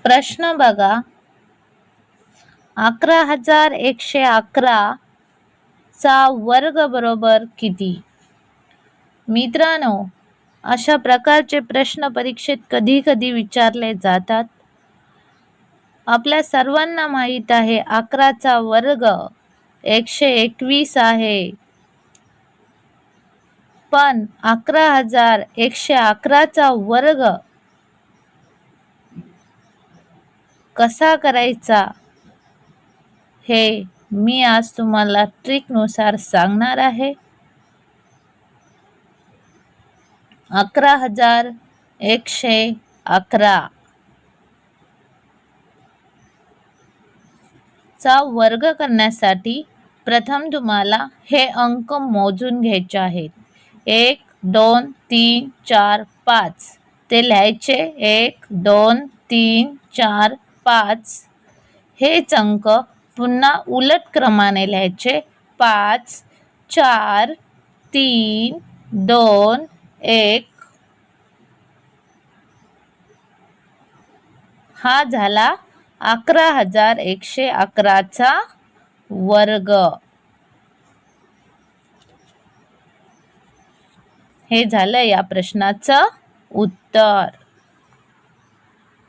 प्रश्न बघा, 11,111 चा वर्ग बरोबर किती? मित्रांनो, अशा प्रकारचे प्रश्न परीक्षेत कधी कधी विचारले जातात. आपल्या सर्वांना माहित आहे 11चा वर्ग 121 आहे, पण 11,111चा वर्ग कसा करायचा हे मी आज तुम्हाला ट्रिकनुसार सांगणार आहे. 11,111 चा वर्ग करण्यासाठी प्रथम तुम्हाला हे अंक मोजून घ्यायचे आहेत. 1 2 3 4 5 ते लिहायचे. 1 2 3 4 5. हेच अंक पुन्हा उलट क्रमाने लिहायचे. 5 4 3 2 1. हा झाला 11,111चा वर्ग. हे झालं या प्रश्नाचं उत्तर.